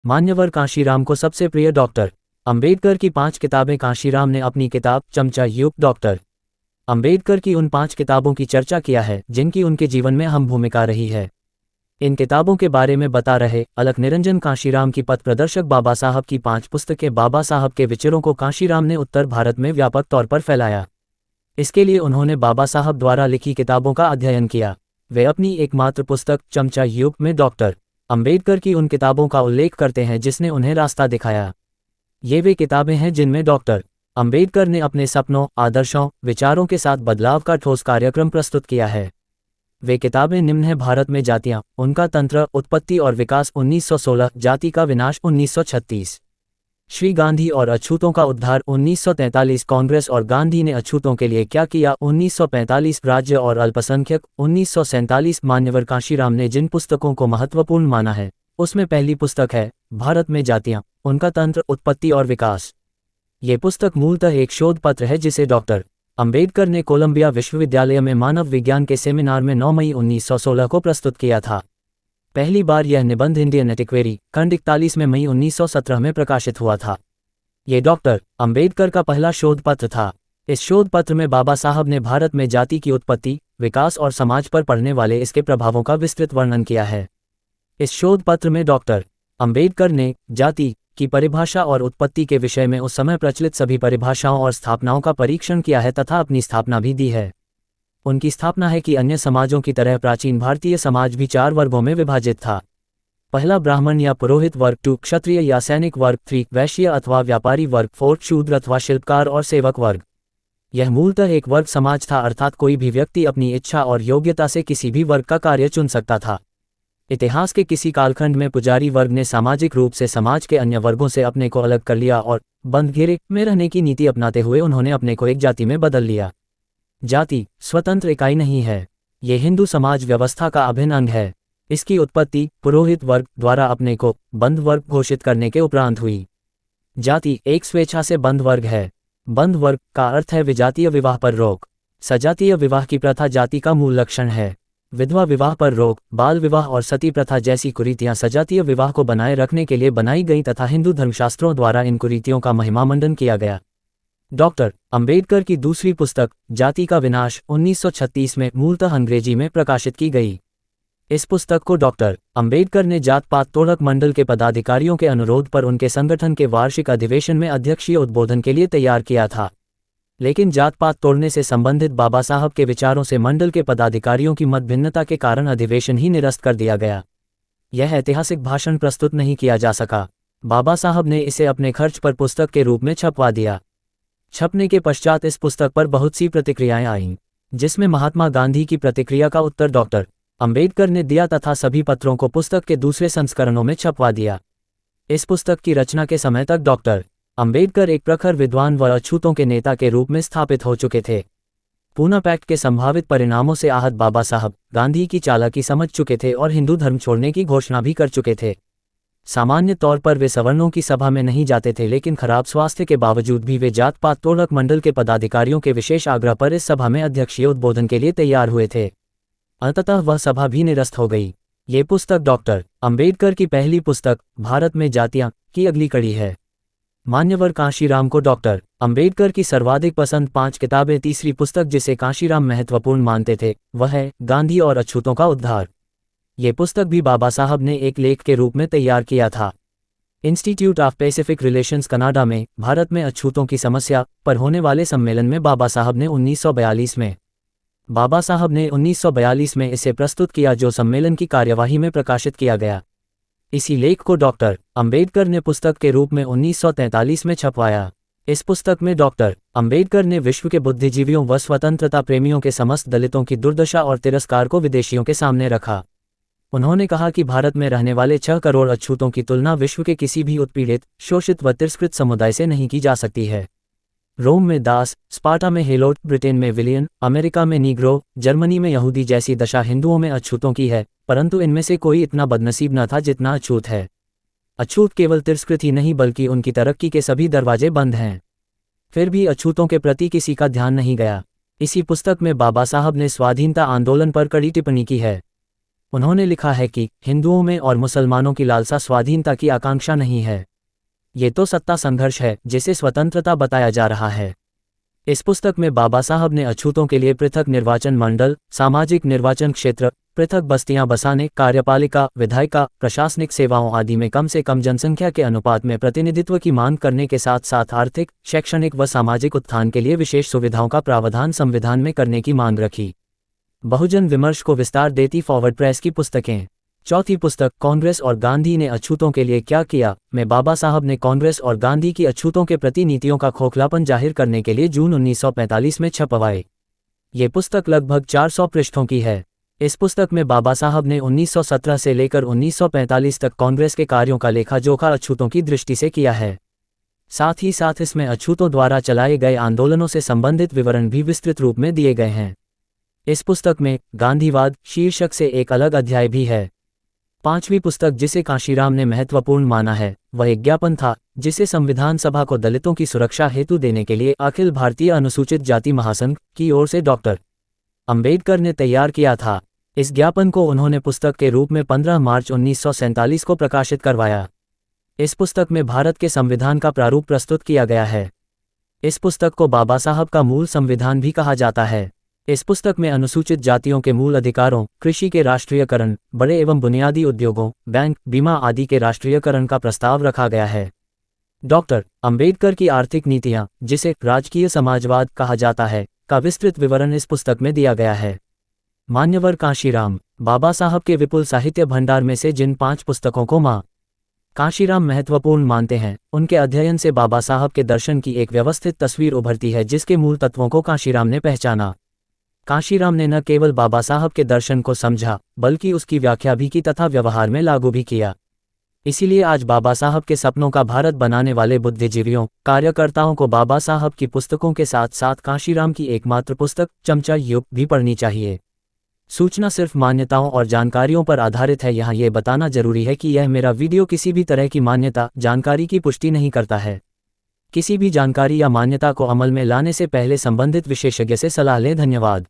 मान्यवर कांशीराम को सबसे प्रिय डॉक्टर अंबेडकर की 5 किताबें। कांशीराम ने अपनी किताब चमचा युग डॉक्टर अंबेडकर की उन 5 किताबों की चर्चा किया है जिनकी उनके जीवन में अहम भूमिका रही है। इन किताबों के बारे में बता रहे अलख निरंजन कांशीराम की पथ प्रदर्शक बाबा साहब की 5 पुस्तकें। बाबा साहब के विचारों को कांशीराम ने उत्तर भारत में व्यापक तौर पर फैलाया। इसके लिए उन्होंने बाबा साहब द्वारा लिखी किताबों का अध्ययन किया। वे अपनी एकमात्र पुस्तक चमचा युग में डॉक्टर अंबेडकर की उन किताबों का उल्लेख करते हैं जिसने उन्हें रास्ता दिखाया। ये वे किताबें हैं जिनमें डॉक्टर अंबेडकर ने अपने सपनों, आदर्शों, विचारों के साथ बदलाव का ठोस कार्यक्रम प्रस्तुत किया है। वे किताबें निम्न हैं: भारत में जातियां, उनका तंत्र, उत्पत्ति और विकास 1916, जाति का विनाश 1936, श्री गांधी और अछूतों का उद्धार 1943, कांग्रेस और गांधी ने अछूतों के लिए क्या किया 1945, राज्य और अल्पसंख्यक 1947। मान्यवर कांशीराम ने जिन पुस्तकों को महत्वपूर्ण माना है उसमें पहली पुस्तक है भारत में जातियां, उनका तंत्र, उत्पत्ति और विकास। ये पुस्तक मूलतः एक शोध पत्र है जिसे डॉक्टर अंबेडकर ने कोलंबिया विश्वविद्यालय में मानव विज्ञान के सेमिनार में 9 मई 1916 को प्रस्तुत किया था। पहली बार यह निबंध इंडियन एंटिक्वेरी खंड 41 में मई 1917 में प्रकाशित हुआ था। ये डॉक्टर अंबेडकर का पहला शोध पत्र था। इस शोध पत्र में बाबा साहब ने भारत में जाति की उत्पत्ति, विकास और समाज पर पड़ने वाले इसके प्रभावों का विस्तृत वर्णन किया है। इस शोध पत्र में डॉक्टर अंबेडकर ने जाति की परिभाषा और उत्पत्ति के विषय में उस समय प्रचलित सभी परिभाषाओं और स्थापनाओं का परीक्षण किया है तथा अपनी स्थापना भी दी है। उनकी स्थापना है कि अन्य समाजों की तरह प्राचीन भारतीय समाज भी 4 वर्गों में विभाजित था। पहला ब्राह्मण या पुरोहित वर्ग, 2 क्षत्रिय या सैनिक वर्ग, 3 वैश्य अथवा व्यापारी वर्ग, 4 शूद्र अथवा शिल्पकार और सेवक वर्ग। यह मूलतः एक वर्ग समाज था, अर्थात कोई भी व्यक्ति अपनी इच्छा और योग्यता से किसी भी वर्ग का कार्य चुन सकता था। इतिहास के किसी कालखंड में पुजारी वर्ग ने सामाजिक रूप से समाज के अन्य वर्गों से अपने को अलग कर लिया और बंद घेरे में रहने की नीति अपनाते हुए उन्होंने अपने को एक जाति में बदल लिया। जाति स्वतंत्र इकाई नहीं है, ये हिंदू समाज व्यवस्था का अभिन्न अंग है। इसकी उत्पत्ति पुरोहित वर्ग द्वारा अपने को बंद वर्ग घोषित करने के उपरांत हुई। जाति एक स्वेच्छा से बंद वर्ग है। बंद वर्ग का अर्थ है विजातीय विवाह पर रोक। सजातीय विवाह की प्रथा जाति का मूल लक्षण है। विधवा विवाह पर रोक, बाल विवाह और सती प्रथा जैसी कुरीतियां सजातीय विवाह को बनाए रखने के लिए बनाई गई तथा हिंदू धर्मशास्त्रों द्वारा इन कुरीतियों का महिमामंडन किया गया। डॉक्टर अंबेडकर की दूसरी पुस्तक जाति का विनाश 1936 में मूलतः अंग्रेजी में प्रकाशित की गई। इस पुस्तक को डॉक्टर अंबेडकर ने जात पात तोड़क मंडल के पदाधिकारियों के अनुरोध पर उनके संगठन के वार्षिक अधिवेशन में अध्यक्षीय उद्बोधन के लिए तैयार किया था। लेकिन जात पात तोड़ने से संबंधित बाबा साहब के विचारों से मंडल के पदाधिकारियों की मतभिन्नता के कारण अधिवेशन ही निरस्त कर दिया गया। यह ऐतिहासिक भाषण प्रस्तुत नहीं किया जा सका। बाबा साहब ने इसे अपने खर्च पर पुस्तक के रूप में छपवा दिया। छपने के पश्चात इस पुस्तक पर बहुत सी प्रतिक्रियाएं आईं, जिसमें महात्मा गांधी की प्रतिक्रिया का उत्तर डॉक्टर अंबेडकर ने दिया तथा सभी पत्रों को पुस्तक के दूसरे संस्करणों में छपवा दिया। इस पुस्तक की रचना के समय तक डॉक्टर अंबेडकर एक प्रखर विद्वान व अछूतों के नेता के रूप में स्थापित हो चुके थे। पूना पैक्ट के संभावित परिणामों से आहत बाबा साहब गांधी की चालाकी समझ चुके थे और हिंदू धर्म छोड़ने की घोषणा भी कर चुके थे। सामान्य तौर पर वे सवर्णों की सभा में नहीं जाते थे, लेकिन खराब स्वास्थ्य के बावजूद भी वे जात पात तोड़क मंडल के पदाधिकारियों के विशेष आग्रह पर इस सभा में अध्यक्षीय उद्बोधन के लिए तैयार हुए थे। अंततः वह सभा भी निरस्त हो गई। ये पुस्तक डॉक्टर अंबेडकर की पहली पुस्तक भारत में जातियां की अगली कड़ी है। मान्यवर कांशीराम को डॉक्टर अंबेडकर की सर्वाधिक पसंद 5 किताबें। तीसरी पुस्तक जिसे कांशीराम महत्वपूर्ण मानते थे वह है गांधी और अछूतों का उद्धार। ये पुस्तक भी बाबा साहब ने एक लेख के रूप में तैयार किया था। Institute of Pacific relations Canada में भारत में अछूतों की समस्या पर होने वाले सम्मेलन में बाबा साहब ने 1942 में इसे प्रस्तुत किया, जो सम्मेलन की कार्यवाही में प्रकाशित किया गया। इसी लेख को डॉक्टर अंबेडकर ने पुस्तक के रूप में 1943 में छपवाया। इस पुस्तक में डॉक्टर अंबेडकर ने विश्व के बुद्धिजीवियों व स्वतंत्रता प्रेमियों के समस्त दलितों की दुर्दशा और तिरस्कार को विदेशियों के सामने रखा। उन्होंने कहा कि भारत में रहने वाले 6 करोड़ अछूतों की तुलना विश्व के किसी भी उत्पीड़ित, शोषित व तिरस्कृत समुदाय से नहीं की जा सकती है। रोम में दास, स्पार्टा में हेलोट, ब्रिटेन में विलियन, अमेरिका में नीग्रो, जर्मनी में यहूदी जैसी दशा हिंदुओं में अछूतों की है, परंतु इनमें से कोई इतना बदनसीब न था जितना अछूत है। अछूत केवल तिरस्कृत ही नहीं बल्कि उनकी तरक्की के सभी दरवाजे बंद हैं। फिर भी अछूतों के प्रति किसी का ध्यान नहीं गया। इसी पुस्तक में बाबा साहब ने स्वाधीनता आंदोलन पर कड़ी टिप्पणी की है। उन्होंने लिखा है कि हिंदुओं में और मुसलमानों की लालसा स्वाधीनता की आकांक्षा नहीं है, ये तो सत्ता संघर्ष है जिसे स्वतंत्रता बताया जा रहा है। इस पुस्तक में बाबा साहब ने अछूतों के लिए पृथक निर्वाचन मंडल, सामाजिक निर्वाचन क्षेत्र, पृथक बस्तियां बसाने, कार्यपालिका, विधायिका, प्रशासनिक सेवाओं आदि में कम से कम जनसंख्या के अनुपात में प्रतिनिधित्व की मांग करने के साथ साथ आर्थिक, शैक्षणिक व सामाजिक उत्थान के लिए विशेष सुविधाओं का प्रावधान संविधान में करने की मांग रखी। बहुजन विमर्श को विस्तार देती फॉरवर्ड प्रेस की पुस्तकें। चौथी पुस्तक, कांग्रेस और गांधी ने अछूतों के लिए क्या किया, में बाबा साहब ने कांग्रेस और गांधी की अछूतों के प्रति नीतियों का खोखलापन जाहिर करने के लिए जून 1945 में छपवाई। ये पुस्तक लगभग 400 पृष्ठों की है। इस पुस्तक में बाबा साहब ने 1917 से लेकर 1945 तक कांग्रेस के कार्यों का लेखा जोखा अछूतों की दृष्टि से किया है। साथ ही साथ इसमें अछूतों द्वारा चलाए गए आंदोलनों से संबंधित विवरण भी विस्तृत रूप में दिए गए हैं। इस पुस्तक में गांधीवाद शीर्षक से एक अलग अध्याय भी है। पांचवी पुस्तक, जिसे कांशीराम ने महत्वपूर्ण माना है, वह एक ज्ञापन था जिसे संविधान सभा को दलितों की सुरक्षा हेतु देने के लिए अखिल भारतीय अनुसूचित जाति महासंघ की ओर से डॉक्टर अंबेडकर ने तैयार किया था। इस ज्ञापन को उन्होंने पुस्तक के रूप में 15 मार्च 1947 को प्रकाशित करवाया। इस पुस्तक में भारत के संविधान का प्रारूप प्रस्तुत किया गया है। इस पुस्तक को बाबा साहब का मूल संविधान भी कहा जाता है। इस पुस्तक में अनुसूचित जातियों के मूल अधिकारों, कृषि के राष्ट्रीयकरण, बड़े एवं बुनियादी उद्योगों, बैंक, बीमा आदि के राष्ट्रीयकरण का प्रस्ताव रखा गया है। डॉक्टर अंबेडकर की आर्थिक नीतियां, जिसे राजकीय समाजवाद कहा जाता है, का विस्तृत विवरण इस पुस्तक में दिया गया है। मान्यवर कांशीराम, बाबा साहब के विपुल साहित्य भंडार में से जिन 5 पुस्तकों को मां कांशीराम महत्वपूर्ण मानते हैं, उनके अध्ययन से बाबा साहब के दर्शन की एक व्यवस्थित तस्वीर उभरती है जिसके मूल तत्वों को कांशीराम ने पहचाना। कांशीराम ने न केवल बाबा साहब के दर्शन को समझा, बल्कि उसकी व्याख्या भी की तथा व्यवहार में लागू भी किया। इसीलिए आज बाबा साहब के सपनों का भारत बनाने वाले बुद्धिजीवियों, कार्यकर्ताओं को बाबा साहब की पुस्तकों के साथ साथ कांशीराम की एकमात्र पुस्तक चमचा युग भी पढ़नी चाहिए। सूचना सिर्फ मान्यताओं और जानकारियों पर आधारित है। यहाँ ये बताना जरूरी है कि यह मेरा वीडियो किसी भी तरह की मान्यता, जानकारी की पुष्टि नहीं करता है। किसी भी जानकारी या मान्यता को अमल में लाने से पहले संबंधित विशेषज्ञ से सलाह लें। धन्यवाद।